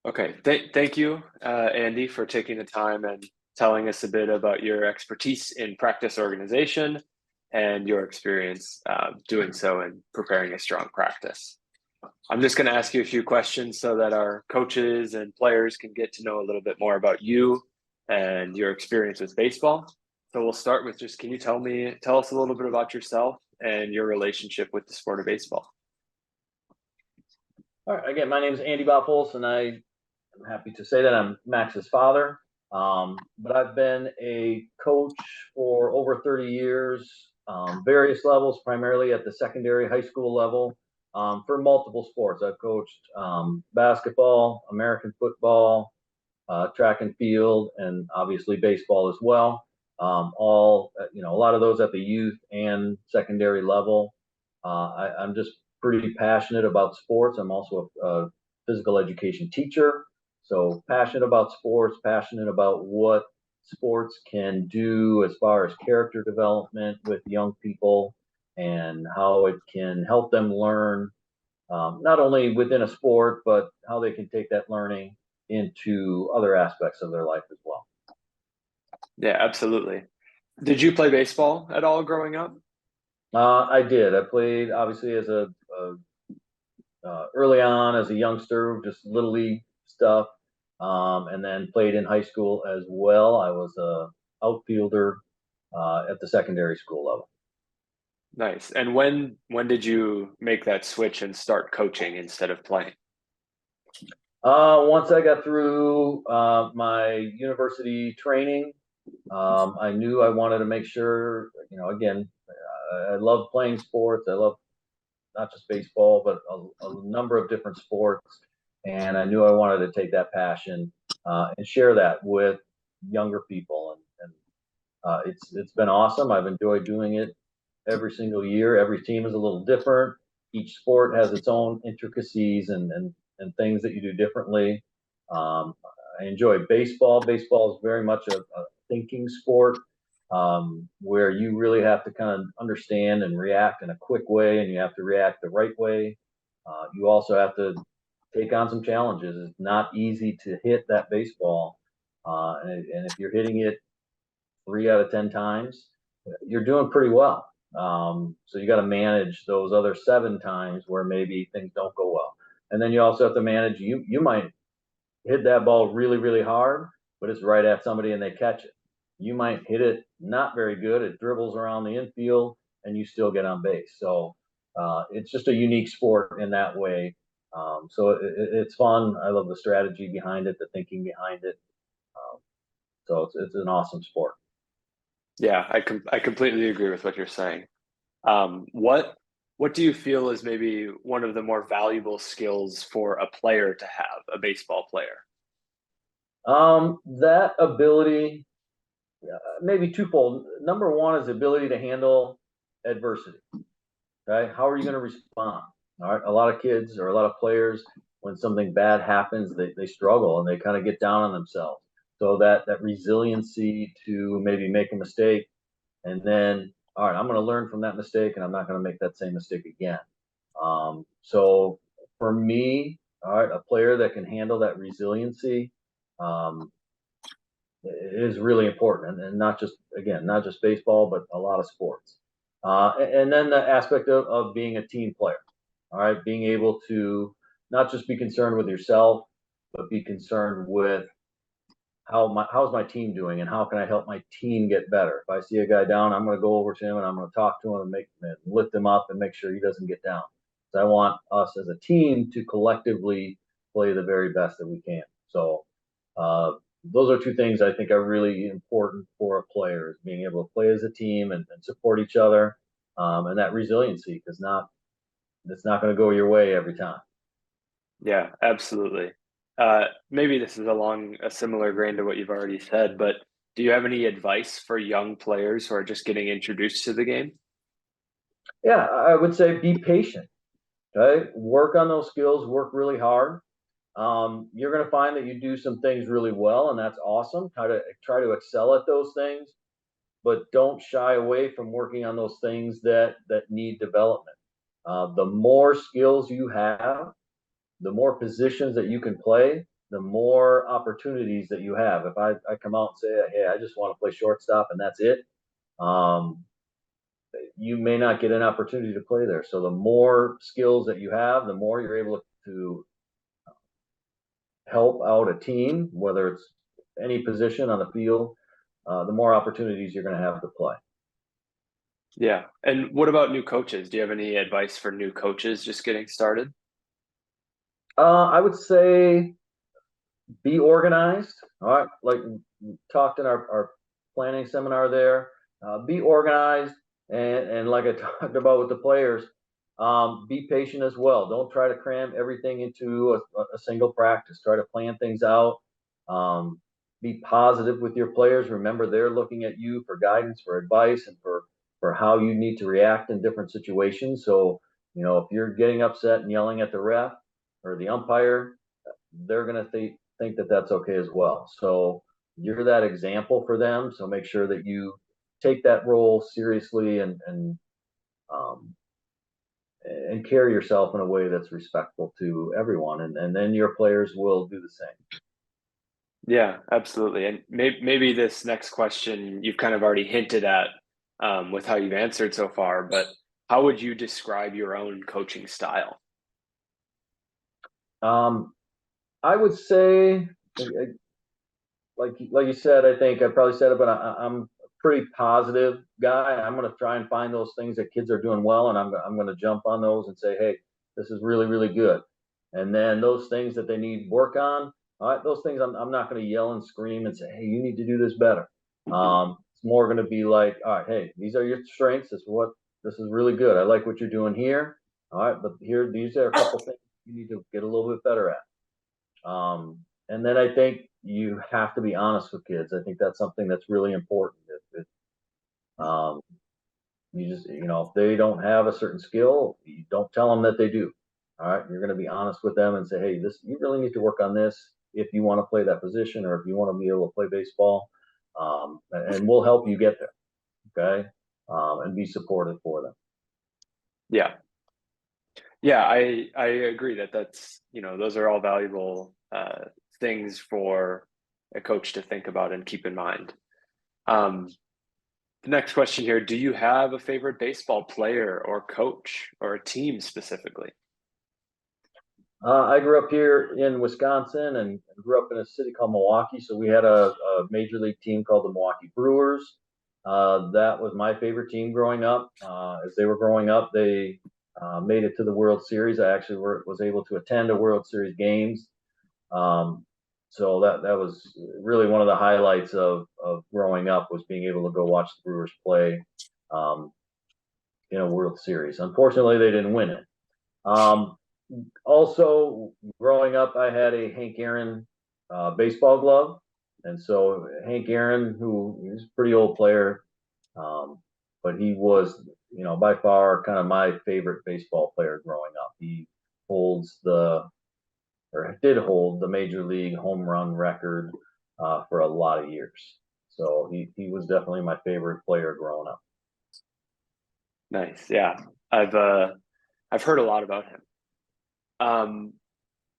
Okay, thank you, Andy, for taking the time and telling us a bit about your expertise in practice organization and your experience doing so and preparing a strong practice. I'm just going to ask you a few questions so that our coaches and players can get to know a little bit more about you and your experience with baseball. So we'll start with just, can you tell us a little bit about yourself and your relationship with the sport of baseball? All right. Again, my name is Andy Bobholz, and I'm happy to say that I'm Max's father. But I've been a coach for over 30 years, various levels, primarily at the secondary high school level, for multiple sports. I've coached basketball, American football, track and field, and obviously baseball as well. A lot of those at the youth and secondary level. I'm just pretty passionate about sports. I'm also a physical education teacher. So passionate about sports, passionate about what sports can do as far as character development with young people and how it can help them learn, not only within a sport, but how they can take that learning into other aspects of their life as well. Yeah, absolutely. Did you play baseball at all growing up? I did. I played obviously as early on as a youngster, just little league stuff, and then played in high school as well. I was a outfielder at the secondary school level. Nice. And when did you make that switch and start coaching instead of playing? Once I got through my university training, I knew I wanted to make sure, again, I love playing sports. I love not just baseball, but a number of different sports. And I knew I wanted to take that passion and share that with younger people. And it's been awesome. I've enjoyed doing it every single year. Every team is a little different. Each sport has its own intricacies and things that you do differently. Um, I enjoy baseball. Baseball is very much a thinking sport, where you really have to kind of understand and react in a quick way, and you have to react the right way. You also have to take on some challenges. It's not easy to hit that baseball, and if you're hitting it 3 out of 10 times, you're doing pretty well. So you got to manage those other 7 times where maybe things don't go well, and then you also have to manage. You might hit that ball really really hard, but it's right at somebody and they catch it. You might hit it not very good. It dribbles around the infield and you still get on base. So it's just a unique sport in that way. It's fun. I love the strategy behind it, the thinking behind it. Um, so it's an awesome sport. Yeah, I completely agree with what you're saying. What do you feel is maybe one of the more valuable skills for a player to have, a baseball player? That ability, maybe twofold. Number one is the ability to handle adversity. Right? How are you going to respond? All right. A lot of kids or a lot of players, when something bad happens, they struggle and they kind of get down on themselves. So that resiliency to maybe make a mistake and then, all right, I'm going to learn from that mistake and I'm not going to make that same mistake again. So for me, all right, a player that can handle that resiliency um, is really important, and not just again, not just baseball, but a lot of sports. And then the aspect of being a team player. All right, being able to not just be concerned with yourself, but be concerned with how's my team doing and how can I help my team get better. If I see a guy down, I'm going to go over to him and I'm going to talk to him and lift him up and make sure he doesn't get down. So I want us as a team to collectively play the very best that we can. So uh, those are two things I think are really important for a player: is being able to play as a team and support each other, and that resiliency, because not it's not going to go your way every time. Yeah, absolutely. Maybe this is along a similar grain to what you've already said, but do you have any advice for young players who are just getting introduced to the game? Yeah, I would say be patient. Okay, work on those skills. Work really hard. You're going to find that you do some things really well, and that's awesome. Try to excel at those things, but don't shy away from working on those things that need development. The more skills you have, the more positions that you can play, the more opportunities that you have. If I come out and say, hey, I just want to play shortstop and that's it, um, you may not get an opportunity to play there. So the more skills that you have, the more you're able to help out a team, whether it's any position on the field, the more opportunities you're going to have to play. Yeah. And what about new coaches? Do you have any advice for new coaches just getting started? I would say be organized. All right, like we talked in our planning seminar there, be organized, and like I talked about with the players, be patient as well. Don't try to cram everything into a single practice. Try to plan things out. Be positive with your players. Remember, they're looking at you for guidance, for advice, and for how you need to react in different situations. So, if you're getting upset and yelling at the ref or the umpire, they're going to think that that's okay as well. So you're that example for them. So make sure that you take that role seriously um, and carry yourself in a way that's respectful to everyone, and then your players will do the same. Yeah, absolutely. And maybe this next question you've kind of already hinted at with how you've answered so far, but how would you describe your own coaching style? Um, I would say, like you said, I think I probably said it, but I'm a pretty positive guy. I'm going to try and find those things that kids are doing well, and I'm going to jump on those and say, hey, this is really really good. And then those things that they need work on, all right, those things I'm not going to yell and scream and say, hey, you need to do this better. It's more going to be like, all right, hey, these are your strengths. This is really good. I like what you're doing here. All right, but here these are a couple things you need to get a little bit better at. And then I think you have to be honest with kids. I think that's something that's really important. Um, you just, if they don't have a certain skill, you don't tell them that they do. All right, you're going to be honest with them and say, hey, you really need to work on this if you want to play that position or if you want to be able to play baseball, and we'll help you get there. Okay, and be supportive for them. Yeah. Yeah, I agree that's, those are all valuable things for a coach to think about and keep in mind. Um, the next question here, do you have a favorite baseball player or coach or a team specifically? I grew up here in Wisconsin and grew up in a city called Milwaukee. So we had a major league team called the Milwaukee Brewers. That was my favorite team growing up. As they were growing up, they made it to the World Series. I actually was able to attend a World Series games. Um, so that was really one of the highlights of growing up, was being able to go watch the Brewers play um, in a World Series. Unfortunately, they didn't win it. Um, Also, growing up, I had a Hank Aaron baseball glove, and so Hank Aaron, who is a pretty old player, um, but he was, by far kind of my favorite baseball player growing up. He holds or did hold the major league home run record for a lot of years. So he was definitely my favorite player growing up. Nice. Yeah. I've heard a lot about him. Um,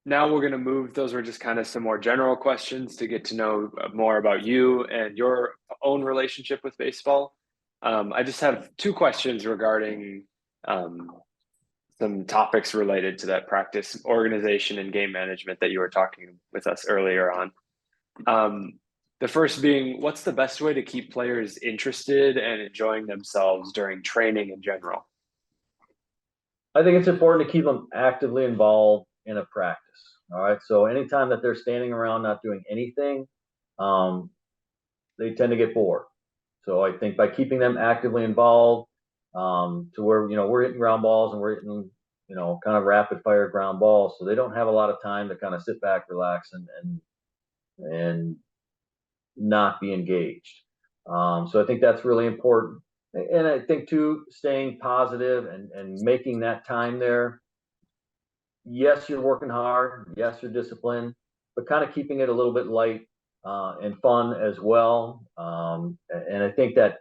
Now we're going to move. Those were just kind of some more general questions to get to know more about you and your own relationship with baseball. I just have two questions regarding um, some topics related to that practice organization and game management that you were talking with us earlier on. Um, the first being, what's the best way to keep players interested and enjoying themselves during training in general? I think it's important to keep them actively involved in a practice. All right. So anytime that they're standing around not doing anything, um, they tend to get bored. So I think by keeping them actively involved, to where we're hitting ground balls and we're hitting kind of rapid fire ground balls, so they don't have a lot of time to kind of sit back, relax, and not be engaged. So I think that's really important. And I think too, staying positive and making that time there. Yes, you're working hard. Yes, you're disciplined, but kind of keeping it a little bit light and fun as well. And I think that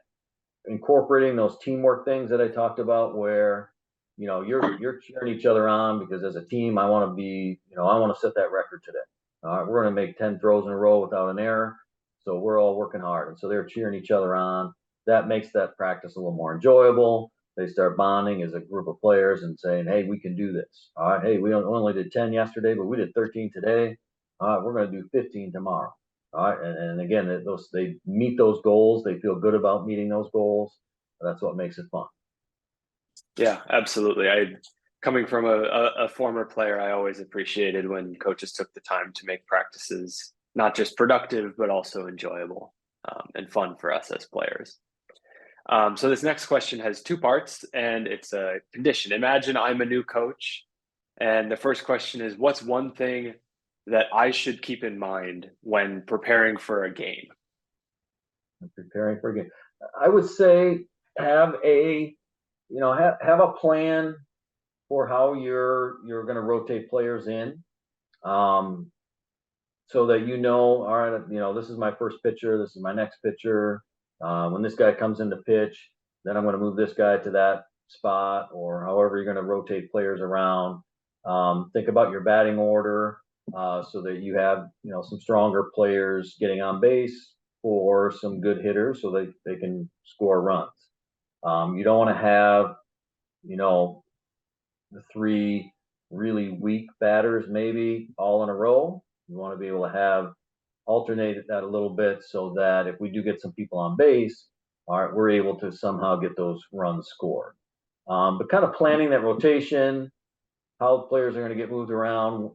incorporating those teamwork things that I talked about, where you're cheering each other on because as a team, I want to set that record today. We're going to make 10 throws in a row without an error. So we're all working hard. And so they're cheering each other on. That makes that practice a little more enjoyable. They start bonding as a group of players and saying, hey, we can do this. All right. Hey, we only did 10 yesterday, but we did 13 today. All right. We're going to do 15 tomorrow. All right. And again, they meet those goals. They feel good about meeting those goals. That's what makes it fun. Yeah, absolutely. Coming from a former player, I always appreciated when coaches took the time to make practices not just productive, but also enjoyable and fun for us as players. So this next question has two parts, and it's a condition. Imagine I'm a new coach, and the first question is, what's one thing that I should keep in mind when preparing for a game? Preparing for a game, I would say have a plan for how you're going to rotate players in, so that all right, this is my first pitcher, this is my next pitcher. When this guy comes into pitch, then I'm going to move this guy to that spot, or however you're going to rotate players around. Think about your batting order, so that you have some stronger players getting on base for some good hitters, so they can score runs. You don't want to have the three really weak batters maybe all in a row. You want to be able to have alternated that a little bit, so that if we do get some people on base, all right, we're able to somehow get those runs scored. But kind of planning that rotation, how players are going to get moved around.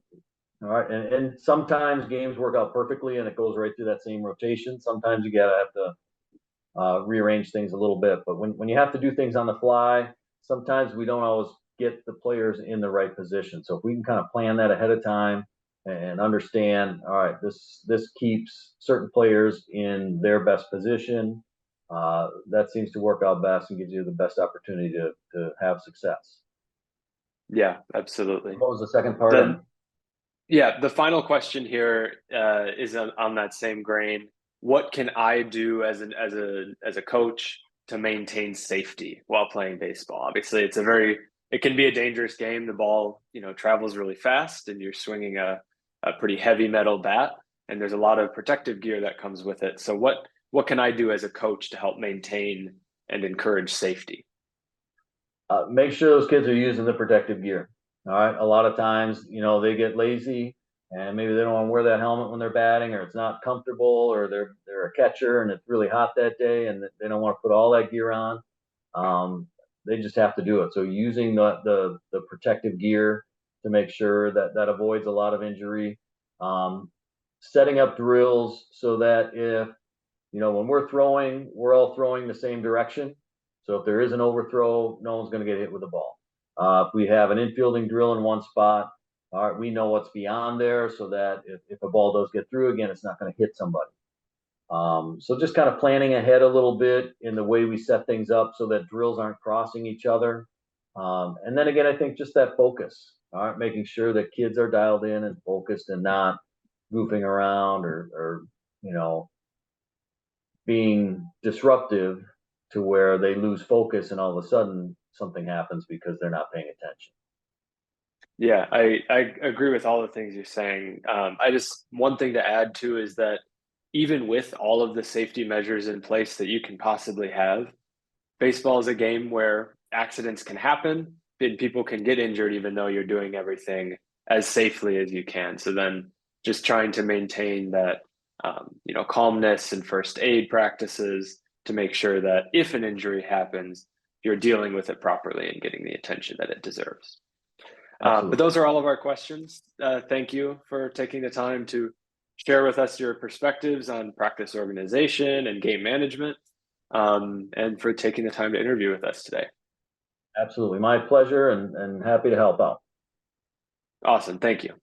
All right, and sometimes games work out perfectly and it goes right through that same rotation. Sometimes you gotta have to rearrange things a little bit. But when you have to do things on the fly, sometimes we don't always get the players in the right position. So if we can kind of plan that ahead of time and understand, all right, this keeps certain players in their best position, that seems to work out best and gives you the best opportunity to have success. Yeah, absolutely. What was the second part? Yeah, the final question here is on that same grain. What can I do as a coach to maintain safety while playing baseball? Obviously, it can be a dangerous game. The ball, travels really fast, and you're swinging a pretty heavy metal bat, and there's a lot of protective gear that comes with it. So what can I do as a coach to help maintain and encourage safety? Make sure those kids are using the protective gear. All right. A lot of times, they get lazy and maybe they don't want to wear that helmet when they're batting, or it's not comfortable, or they're a catcher and it's really hot that day and they don't want to put all that gear on. They just have to do it. So using the protective gear to make sure that avoids a lot of injury. Setting up drills so that if when we're throwing, we're all throwing the same direction. So if there is an overthrow, no one's going to get hit with the ball. If we have an infielding drill in one spot, all right, we know what's beyond there, so that if a ball does get through again, it's not going to hit somebody. So just kind of planning ahead a little bit in the way we set things up so that drills aren't crossing each other. And then again, I think just that focus, all right, making sure that kids are dialed in and focused and not goofing around or being disruptive to where they lose focus and all of a sudden something happens because they're not paying attention. Yeah, I agree with all the things you're saying. One thing to add too is that even with all of the safety measures in place that you can possibly have, baseball is a game where accidents can happen and people can get injured even though you're doing everything as safely as you can. So then just trying to maintain that, calmness and first aid practices to make sure that if an injury happens, you're dealing with it properly and getting the attention that it deserves. But those are all of our questions. Thank you for taking the time to share with us your perspectives on practice organization and game management, and for taking the time to interview with us today. Absolutely. My pleasure, and happy to help out. Awesome. Thank you.